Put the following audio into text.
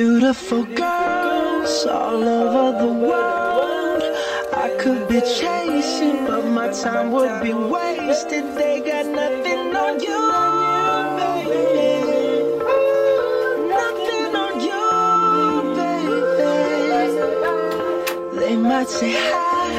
Beautiful girls all over the world. I could be chasing, but my time would be wasted. They got nothing on you, baby. Nothing on you, baby. They might say hi.